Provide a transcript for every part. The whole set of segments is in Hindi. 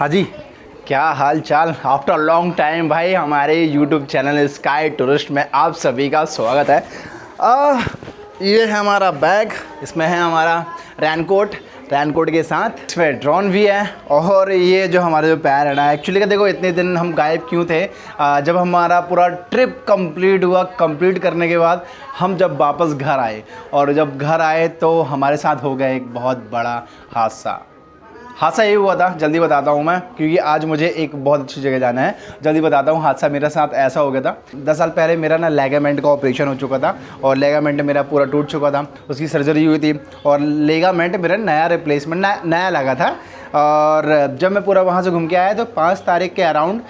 हाँ जी, क्या हाल चाल। आफ्टर लॉन्ग टाइम भाई हमारे YouTube चैनल स्काई टूरिस्ट में आप सभी का स्वागत है। ये है हमारा बैग, इसमें है हमारा रेनकोट के साथ इसमें ड्रोन भी है। और ये जो हमारे जो पैर है ना, एक्चुअली का देखो इतने दिन हम गायब क्यों थे। जब हमारा पूरा ट्रिप कंप्लीट हुआ, कंप्लीट करने के बाद हम जब वापस घर आए, और जब घर आए तो हमारे साथ हो गया एक बहुत बड़ा हादसा ये हुआ था। जल्दी बताता हूँ मैं, क्योंकि आज मुझे एक बहुत अच्छी जगह जाना है। जल्दी बताता हूँ, हादसा मेरे साथ ऐसा हो गया था। 10 साल पहले मेरा ना लेगामेंट का ऑपरेशन हो चुका था, और लेगामेंट मेरा पूरा टूट चुका था। उसकी सर्जरी हुई थी, और लेगामेंट मेरा नया रिप्लेसमेंट नया लगा था। और जब मैं पूरा वहाँ से घूम के आया तो 5 तारीख के अराउंड,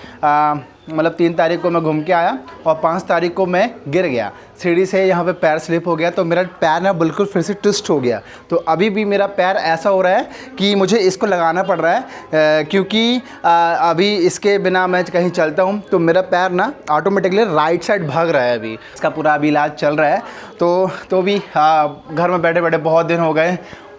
मतलब 3 तारीख को मैं घूम के आया और 5 तारीख को मैं गिर गया सीढ़ी से। यहाँ पे पैर स्लिप हो गया, तो मेरा पैर ना बिल्कुल फिर से ट्विस्ट हो गया। तो अभी भी मेरा पैर ऐसा हो रहा है कि मुझे इसको लगाना पड़ रहा है, क्योंकि अभी इसके बिना मैं कहीं चलता हूँ तो मेरा पैर ना ऑटोमेटिकली राइट साइड भाग रहा है। अभी इसका पूरा अभी इलाज चल रहा है। तो भी घर में बैठे बैठे बहुत दिन हो गए,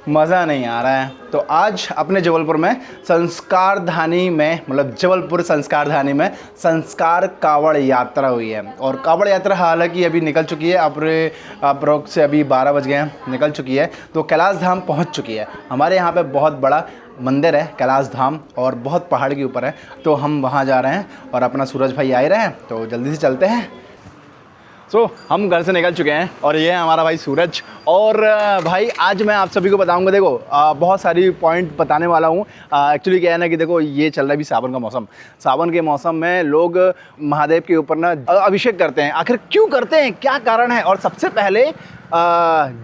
मज़ा नहीं आ रहा है। तो आज अपने जबलपुर में संस्कारधानी में, मतलब जबलपुर संस्कारधानी में संस्कार कावड़ यात्रा हुई है। और कावड़ यात्रा हालांकि अभी निकल चुकी है, अप्रोक्स से अभी 12 बज गए हैं, निकल चुकी है। तो कैलाश धाम पहुंच चुकी है। हमारे यहाँ पे बहुत बड़ा मंदिर है कैलाश धाम, और बहुत पहाड़ के ऊपर है। तो हम वहाँ जा रहे हैं, और अपना सूरज भाई आए रहे हैं, तो जल्दी से चलते हैं। हम घर से निकल चुके हैं, और ये है हमारा भाई सूरज। और भाई आज मैं आप सभी को बताऊंगा, देखो बहुत सारी पॉइंट बताने वाला हूँ। एक्चुअली क्या है ना कि देखो, ये चल रहा है भी सावन का मौसम। सावन के मौसम में लोग महादेव के ऊपर ना अभिषेक करते हैं। आखिर क्यों करते हैं, क्या कारण है? और सबसे पहले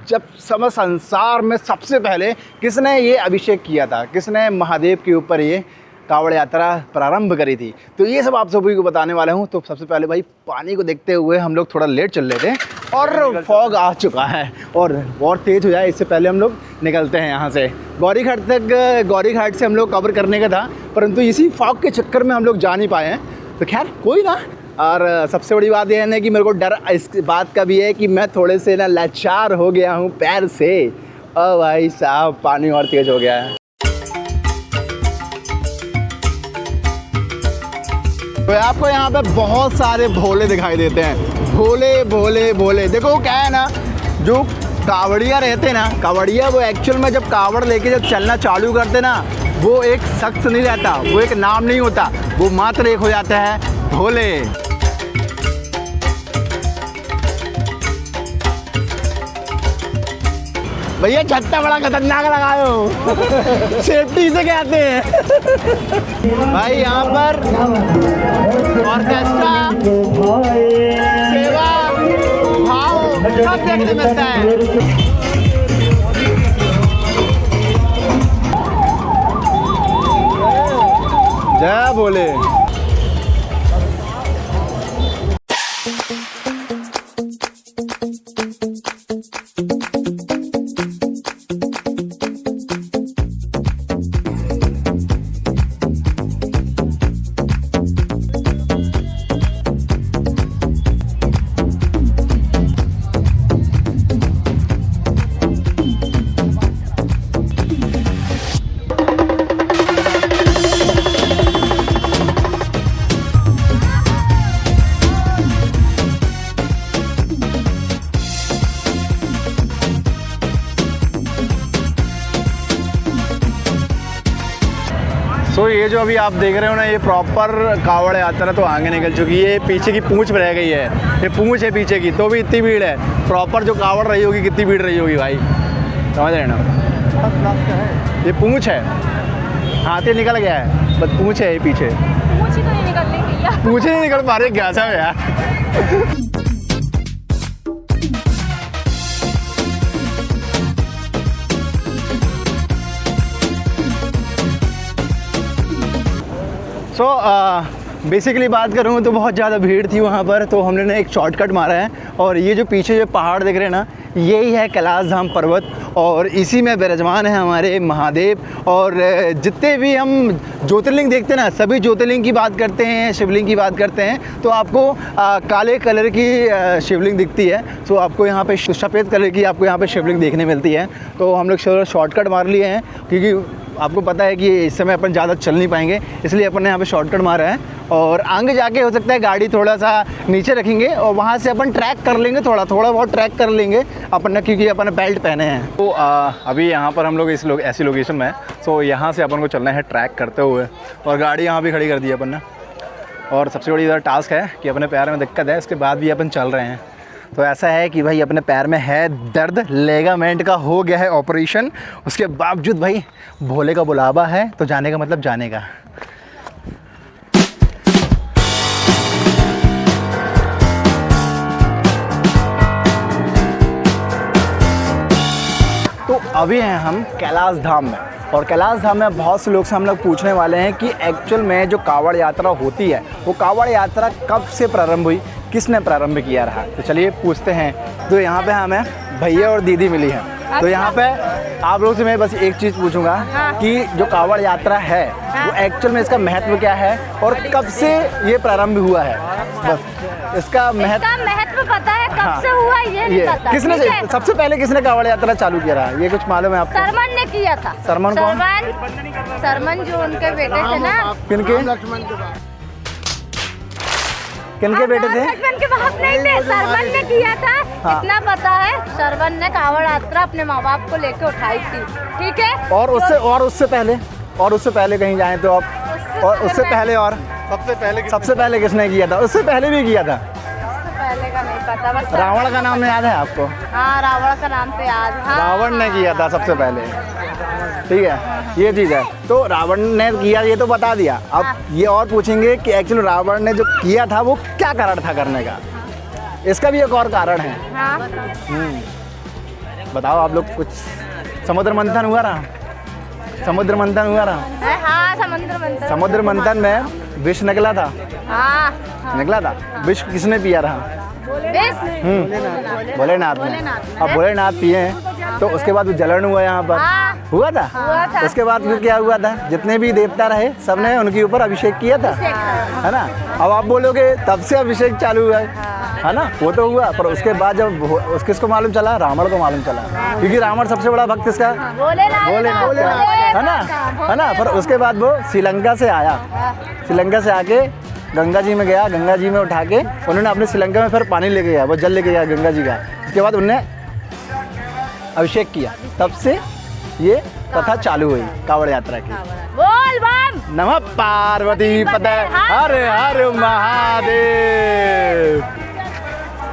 जब संसार में सबसे पहले किसने ये अभिषेक किया था, किसने महादेव के ऊपर ये कावड़ यात्रा प्रारंभ करी थी, तो ये सब आप सभी को बताने वाला हूँ। तो सबसे पहले भाई पानी को देखते हुए हम लोग थोड़ा लेट चल रहे थे, और फॉग आ चुका है और बहुत तेज़ हो जाए इससे पहले हम लोग निकलते हैं यहाँ से। गौरी घाट से हम लोग कवर करने का था, परंतु इसी फॉग के चक्कर में हम लोग जा नहीं पाए हैं। तो खैर कोई ना। और सबसे बड़ी बात यह है ना कि मेरे को डर इस बात का भी है कि मैं थोड़े से ना लाचार हो गया हूँ पैर से। ओ भाई साहब, पानी और तेज़ हो गया है। तो आपको यहाँ पे बहुत सारे भोले दिखाई देते हैं, भोले। देखो क्या है ना, जो कावड़िया रहते हैं ना, कावड़िया वो एक्चुअल में जब कावड़ लेके जब चलना चालू करते ना, वो एक शख्स नहीं रहता, वो एक नाम नहीं होता, वो मात्र एक हो जाता है भोले। भैया छत्ता बड़ा खतरनाक लगाओ, सेफ्टी से कहते हैं भाई। यहाँ पर ऑर्केस्ट्रा, सेवा भाव सब देखने मिलता है। जय बोले। तो ये जो अभी आप देख रहे हो ना, ये प्रॉपर कावड़ यात्रा तो आगे निकल चुकी है। पीछे की पूंछ रह गई है, ये पूंछ है पीछे की, तो भी इतनी भीड़ है। प्रॉपर जो कावड़ रही होगी, कितनी भीड़ रही होगी भाई, समझ रहे ना। ये पूंछ है, हाथी निकल गया है, बस पूंछ है ये पीछे। पूंछ ही तो नहीं निकल रही भैया, पूंछ नहीं निकल पा रही, क्या सब यार। बेसिकली बात करूँ तो बहुत ज़्यादा भीड़ थी वहाँ पर, तो हमने ना एक शॉर्टकट मारा है। और ये जो पीछे जो पहाड़ दिख रहे हैं ना, यही है कैलाश धाम पर्वत, और इसी में विराजमान है हमारे महादेव। और जितने भी हम ज्योतिर्लिंग देखते हैं ना, सभी ज्योतिर्लिंग की बात करते हैं, शिवलिंग की बात करते हैं, तो आपको काले कलर की शिवलिंग दिखती है। तो आपको यहाँ पे सफ़ेद कलर की आपको यहाँ पे शिवलिंग देखने मिलती है। तो हम लोग शॉर्टकट मार लिए हैं, क्योंकि आपको पता है कि इस समय अपन ज़्यादा चल नहीं पाएंगे, इसलिए अपन ने यहाँ पे शॉर्टकट मारा है और आगे जाके हो सकता है गाड़ी थोड़ा सा नीचे रखेंगे और वहाँ से अपन ट्रैक कर लेंगे, थोड़ा बहुत ट्रैक कर लेंगे अपन ने, क्योंकि अपन ने बेल्ट पहने हैं। तो अभी यहाँ पर हम लोग ऐसी लोकेशन में है, तो यहाँ से अपन को चलना है ट्रैक करते हुए और गाड़ी यहाँ भी खड़ी कर दी है अपन ने। और सबसे बड़ी इधर टास्क है कि अपने पैर में दिक्कत है, इसके बाद भी अपन चल रहे हैं। तो ऐसा है कि भाई अपने पैर में है दर्द, लेगामेंट का हो गया है ऑपरेशन, उसके बावजूद भाई भोले का बुलावा है तो जाने का मतलब जाने का। तो अभी हैं हम कैलाश धाम में और कैलाश धाम में बहुत से लोग से हम लोग पूछने वाले हैं कि एक्चुअल में जो कांवड़ यात्रा होती है वो कांवड़ यात्रा कब से प्रारंभ हुई, किसने प्रारंभ किया रहा। तो चलिए पूछते हैं। तो यहाँ पे हमें भैया और दीदी मिली हैं। तो यहाँ पे आप लोगों से मैं बस एक चीज़ पूछूंगा कि जो कांवड़ यात्रा है वो एक्चुअल में इसका महत्व क्या है और कब से ये प्रारंभ हुआ है, बस इसका महत्व पता है, कब से हुआ ये नहीं पता। किसने सबसे पहले किसने कांवड़ यात्रा चालू किया रहा, ये कुछ मालूम है आपको? सरमन ने किया था। सरमन कौन? सरमन जो उनके बेटे थे ना। किनके बेटे थे? लक्ष्मण के बाप नहीं थे, सरमन ने किया था। हाँ। इतना पता है, सरमन ने कांवड़ यात्रा अपने माँ बाप को लेके उठाई थी, ठीक है। और उससे पहले कहीं जाएं तो आप, और उससे पहले और सबसे पहले किसने किया था? उससे पहले भी किया था। पहले का नहीं पता, बस रावण का नाम याद है आपको? हाँ, रावण का नाम तो याद है। हाँ, रावण ने किया था सबसे पहले, ठीक है, ये चीज़ है। तो रावण ने किया ये तो बता दिया, अब ये और पूछेंगे कि एक्चुअली रावण ने जो किया था वो क्या कारण था करने का, इसका भी एक और कारण है। हाँ। बताओ आप लोग कुछ। समुद्र मंथन हुआ रहा, समुद्र मंथन हुआ रहा। हाँ, समुद्र मंथन में विष निकला था। हाँ, निकला था। विष किसने पिया रहा? भोलेनाथ ने। अब भोलेनाथ पिए हैं तो उसके बाद वो जलन हुआ यहाँ पर। हाँ। हुआ था। उसके बाद फिर क्या हुआ था, जितने भी देवता रहे सबने उनके ऊपर अभिषेक किया था, है ना। अब आप बोलोगे तब से अभिषेक चालू हुआ है ना, वो तो हुआ, पर उसके बाद जब किसको मालूम चला? रावण को मालूम चला, क्योंकि रावण सबसे बड़ा भक्त किसका? भोलेनाथ का, है ना। पर उसके बाद वो श्रीलंका से आया, श्रीलंका से आके गंगा जी में गया, गंगा जी में उठा के उन्होंने अपने श्रीलंका में फिर पानी लेके गया, वो जल लेके गया गंगा जी का। उसके बाद उन्होंने अभिषेक किया, तब से ये कथा चालू हुई कांवड़ यात्रा की। बोल बम नमः पार्वती पते हर हर महादेव।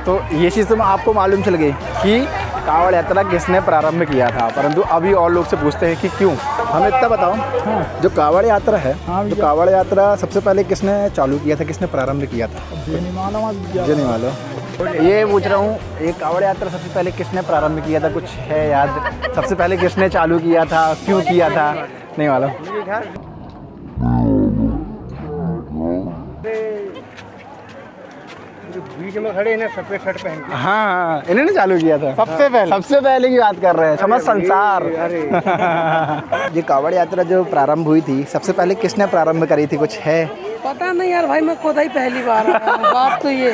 तो ये चीज़ तो आपको मालूम चल गई कि कांवड़ यात्रा किसने प्रारंभ किया था, परंतु अभी और लोग से पूछते हैं कि क्यों। हमें इतना बताओ, जो कांवड़ यात्रा है, जो कांवड़ यात्रा सबसे पहले किसने चालू किया था, किसने प्रारंभ किया था? जो नहीं मालूम। ये पूछ रहा हूँ, ये कांवड़ यात्रा सबसे पहले किसने प्रारंभ किया था, कुछ है याद? सबसे पहले किसने चालू किया था, क्यों किया था? नहीं मालूम। बीच में खड़े हैं सफेद शर्ट पहन के। हाँ, इन्होंने चालू किया था सबसे पहले की बात कर रहे हैं, समझ संसार। ये कांवड़ यात्रा जो प्रारंभ हुई थी सबसे पहले किसने प्रारंभ करी थी, कुछ है? पता नहीं यार भाई, मैं खुद ही पहली बार बात तो ये।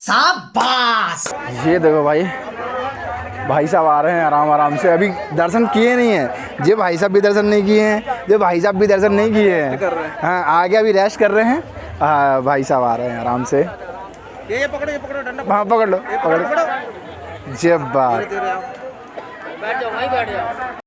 शाबाश। ये देखो भाई साहब आ रहे हैं आराम से, अभी दर्शन किए नहीं है। ये भाई साहब भी दर्शन नहीं किए हैं, ये भाई साहब भी दर्शन नहीं किए हैं। हाँ, आगे अभी रेस्ट कर रहे हैं। हाँ, भाई साहब आ रहे हैं आराम से। ये पकड़ो डंडा। हाँ, पकड़ लो। जब बात बैठ जाओ भाई, बैठ जाओ।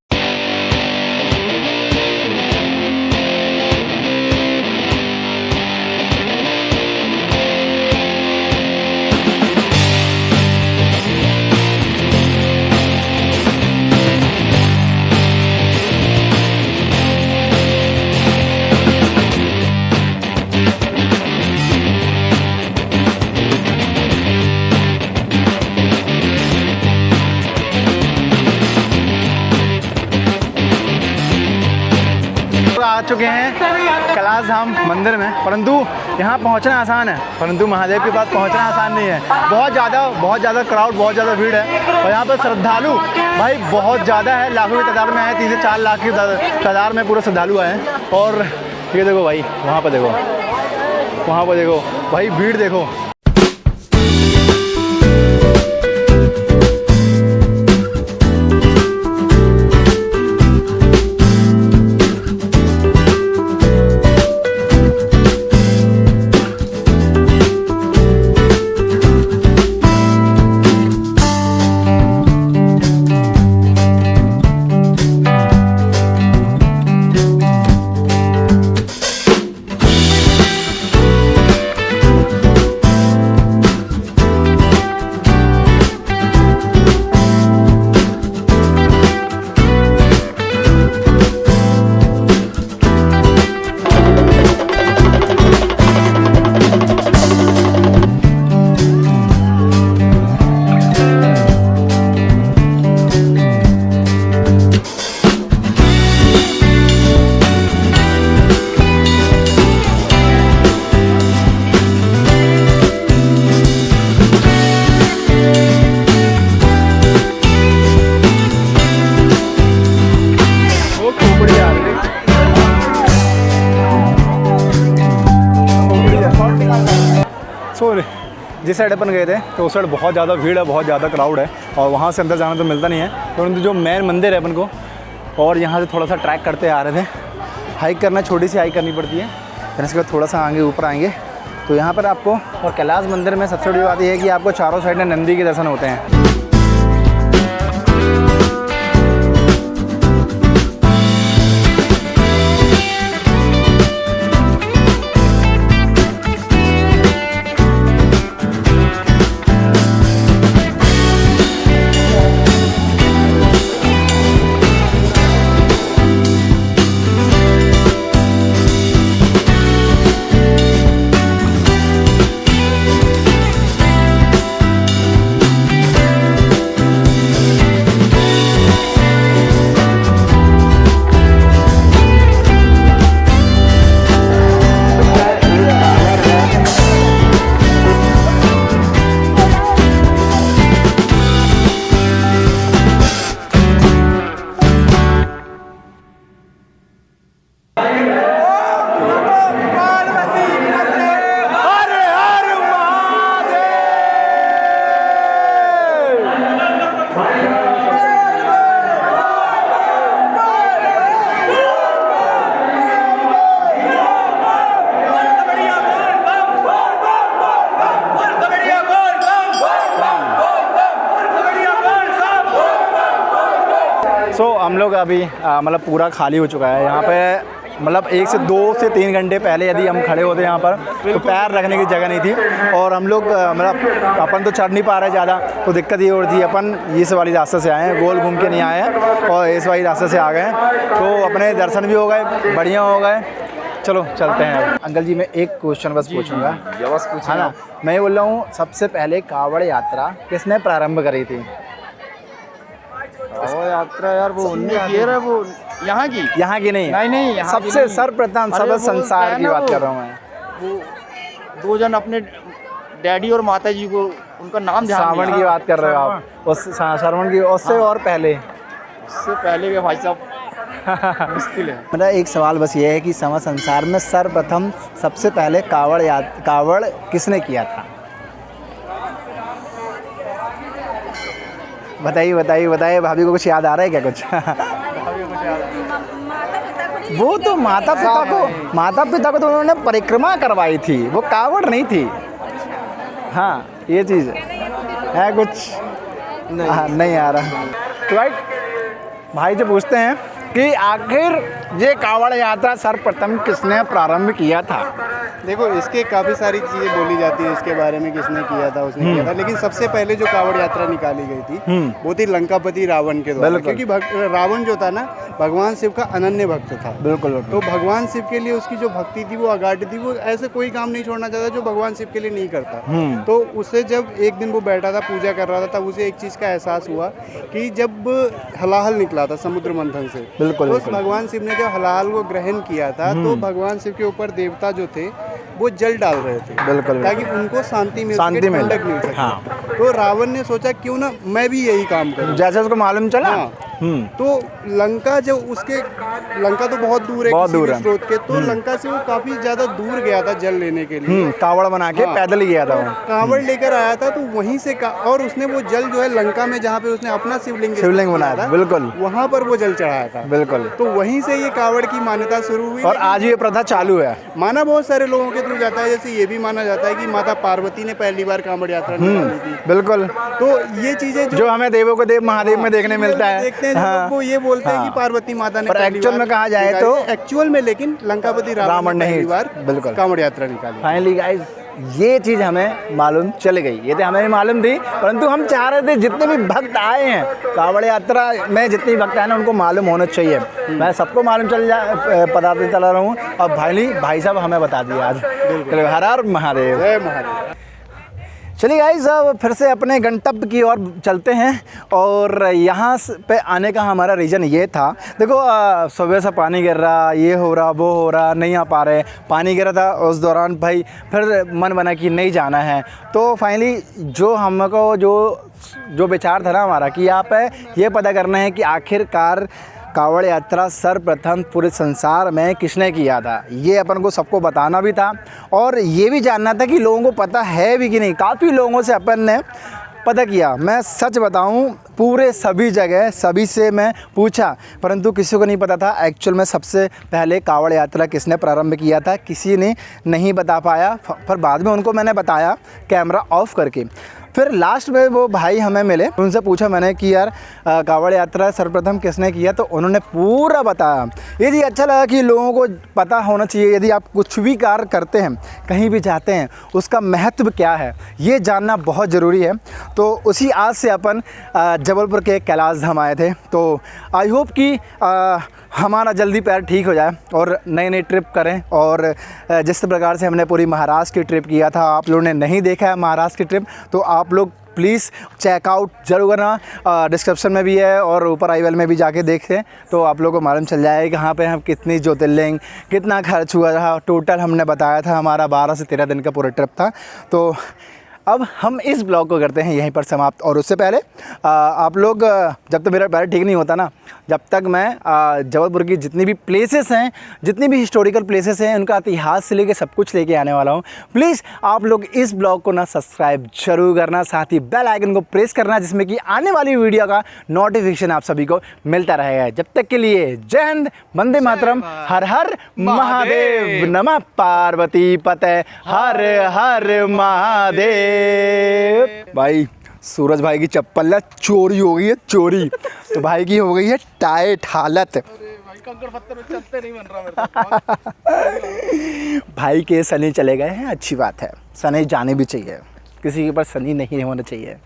आ चुके हैं कैलाश धाम मंदिर में, परंतु यहाँ पहुँचना आसान है, परंतु महादेव के पास पहुँचना आसान नहीं है। बहुत ज़्यादा क्राउड, बहुत ज़्यादा भीड़ है और यहाँ पर श्रद्धालु भाई बहुत ज़्यादा है, लाखों की तादाद में आए, 3 से 4 लाख की तादाद में पूरे श्रद्धालु आए हैं। और ये देखो भाई, वहाँ पर देखो भाई, भीड़ देखो। जिस साइड अपन गए थे तो उस साइड बहुत ज़्यादा भीड़ है, बहुत ज़्यादा क्राउड है और वहाँ से अंदर जाना तो मिलता नहीं है, परंतु जो मेन मंदिर है अपन को, और यहाँ से थोड़ा सा ट्रैक करते आ रहे थे। हाइक करना, छोटी सी हाइक करनी पड़ती है, फिर इसके बाद थोड़ा सा आगे ऊपर आएंगे तो यहाँ पर आपको, और कैलाश मंदिर में सबसे बड़ी बात यह है कि आपको चारों साइड में नंदी के दर्शन होते हैं। हम लोग अभी मतलब पूरा खाली हो चुका है यहाँ पे, मतलब 1 से 2 से 3 घंटे पहले यदि हम खड़े होते यहाँ पर तो पैर रखने की जगह नहीं थी, और हम लोग मतलब अपन तो चढ़ नहीं पा रहे ज़्यादा, तो दिक्कत ये हो रही थी। अपन इस वाली रास्ते से आए हैं, गोल घूम के नहीं आए हैं और इस वाली रास्ते से आ गए हैं, तो अपने दर्शन भी हो गए, बढ़िया हो गए। चलो चलते हैं। अंकल जी मैं एक क्वेश्चन बस पूछूंगा, है ना? मैं ये बोल रहा हूँ, सबसे पहले कांवड़ यात्रा किसने प्रारंभ करी थी? कांवड़ यात्रा यार वो उनने की है, वो यहाँ की नहीं, सबसे सर्वप्रथम सब संसार की बात कर रहा हूँ मैं। वो 2 जन अपने डैडी और माता जी को, उनका नाम ध्यान श्रावण की बात कर रहे हो आप? उस श्रावण की, उससे और पहले, उससे पहले के भाई साहब मुश्किल है। मेरा एक सवाल बस ये है कि समस्त संसार में सर्वप्रथम सबसे पहले कांवड़ किसने किया था? बताइए भाभी को कुछ याद आ रहा है क्या कुछ? वो तो माता पिता को तो उन्होंने परिक्रमा करवाई थी, वो कांवड़ नहीं थी। हाँ ये चीज़ है कुछ नहीं आ रहा। तो राइट, भाई से पूछते हैं कि आखिर ये कांवड़ यात्रा सर्वप्रथम किसने प्रारंभ किया था? देखो इसके काफ़ी सारी चीज़ें बोली जाती है इसके बारे में, किसने किया था, उसने किया था, लेकिन सबसे पहले जो कांवड़ यात्रा निकाली गई थी वो थी लंकापति रावण के द्वारा, क्योंकि रावण जो था ना भगवान शिव का अनन्य भक्त था। बिल्कुल। तो भगवान शिव के लिए उसकी जो भक्ति थी वो अगाध थी, वो ऐसे कोई काम नहीं छोड़ना चाहता जो भगवान शिव के लिए नहीं करता। तो उससे जब एक दिन वो बैठा था, पूजा कर रहा था, तब उसे एक चीज़ का एहसास हुआ कि जब हलाहल निकला था समुद्र मंथन से, बिल्कुल, तो भगवान शिव ने जब हलाहल को ग्रहण किया था तो भगवान शिव के ऊपर देवता जो थे वो जल डाल रहे थे, बिल्कुल, ताकि उनको शांति मिल सके, ठंडक मिल सके। हाँ। तो रावण ने सोचा क्यों ना मैं भी यही काम करूं, जैसे उसको मालूम चला। हाँ। तो लंका जब लंका तो बहुत दूर है, बहुत दूर है स्रोत के, तो लंका से वो काफी ज्यादा दूर गया था जल लेने के लिए, कांवड़ बना के पैदल ही गया था वो, कांवड़ लेकर आया था। तो वहीं से और उसने वो जल जो है लंका में जहाँ पे उसने अपना शिवलिंग बनाया था, बिल्कुल वहाँ पर वो जल चढ़ाया था, बिल्कुल। तो वहीं से ये कांवड़ की मान्यता शुरू हुई, और आज ये प्रथा चालू है। माना बहुत सारे लोगों के थ्रू जाता है, जैसे ये भी माना जाता है कि माता पार्वती ने पहली बार कांवड़ यात्रा निकाली थी, बिल्कुल। तो ये चीजें जो हमें देवों को देव महादेव में देखने मिलता है, देखते हैं वो ये बोलते हैं कि पार्वती माता ने, पर एक्चुअल में कहा जाए तो एक्चुअल में लेकिन लंकापति रावण ने पहली बार बिल्कुल कांवड़ यात्रा निकाली। फाइनली गाइस ये चीज़ हमें मालूम चल गई, ये तो हमें मालूम थी, परंतु हम चाह रहे थे जितने भी भक्त आए हैं कांवड़ यात्रा में, जितने भी भक्त आए ना उनको मालूम होना चाहिए। मैं सबको मालूम बताते चला रहा हूँ, और भाई साहब हमें बता दिया आज। हर हर महादेव, जय महादेव। चलिए गाइस अब फिर से अपने गंतव्य की ओर चलते हैं, और यहाँ पे आने का हमारा रीज़न ये था, देखो सुबह से पानी गिर रहा, ये हो रहा वो हो रहा, नहीं आ पा रहे, पानी गिरा था उस दौरान भाई, फिर मन बना कि नहीं जाना है। तो फाइनली जो हमको जो विचार था ना हमारा कि यहाँ पे ये पता करना है कि आखिरकार कावड़ यात्रा सर्वप्रथम पूरे संसार में किसने किया था, ये अपन को सबको बताना भी था और ये भी जानना था कि लोगों को पता है भी कि नहीं। काफ़ी लोगों से अपन ने पता किया, मैं सच बताऊं पूरे सभी जगह सभी से मैं पूछा, परंतु किसी को नहीं पता था एक्चुअल में सबसे पहले कावड़ यात्रा किसने प्रारंभ किया था, किसी ने नहीं बता पाया। पर बाद में उनको मैंने बताया कैमरा ऑफ करके। फिर लास्ट में वो भाई हमें मिले, उनसे पूछा मैंने कि यार कावड़ यात्रा सर्वप्रथम किसने किया, तो उन्होंने पूरा बताया। ये जी अच्छा लगा कि लोगों को पता होना चाहिए, यदि आप कुछ भी कार्य करते हैं, कहीं भी जाते हैं, उसका महत्व क्या है ये जानना बहुत ज़रूरी है। तो उसी आज से अपन जबलपुर के कैलाश धाम आए थे। तो आई होप कि हमारा जल्दी पैर ठीक हो जाए और नई नई ट्रिप करें। और जिस प्रकार से हमने पूरी महाराष्ट्र की ट्रिप किया था, आप लोगों ने नहीं देखा है महाराष्ट्र की ट्रिप, तो आप लोग प्लीज़ चेकआउट जरूर करना, डिस्क्रिप्शन में भी है और ऊपर आई वेल में भी जाके देखें तो आप लोगों को मालूम चल जाएगा कहाँ पे हम कितनी ज्योतिर्लिंग, कितना खर्च हुआ था। टोटल हमने बताया था हमारा 12 से 13 दिन का पूरा ट्रिप था। तो अब हम इस ब्लॉग को करते हैं यहीं पर समाप्त। और उससे पहले आप लोग जब तक मेरा पैर ठीक नहीं होता ना, जब तक मैं जबलपुर की जितनी भी प्लेसेस हैं, जितनी भी हिस्टोरिकल प्लेसेस हैं, उनका इतिहास से लेके सब कुछ लेके आने वाला हूँ। प्लीज़ आप लोग इस ब्लॉग को ना सब्सक्राइब जरूर करना, साथ ही बेल आइकन को प्रेस करना, जिसमें कि आने वाली वीडियो का नोटिफिकेशन आप सभी को मिलता रहेगा। जब तक के लिए जय हिंद, वंदे मातरम, हर हर महादेव, नमः पार्वती पते, हर हर महादेव। भाई सूरज भाई की चप्पल ना चोरी हो गई है, चोरी। तो भाई की हो गई है टाइट हालत। भाई के सनी चले गए हैं, अच्छी बात है, सनी जाने भी चाहिए, किसी के ऊपर सनी नहीं होना चाहिए।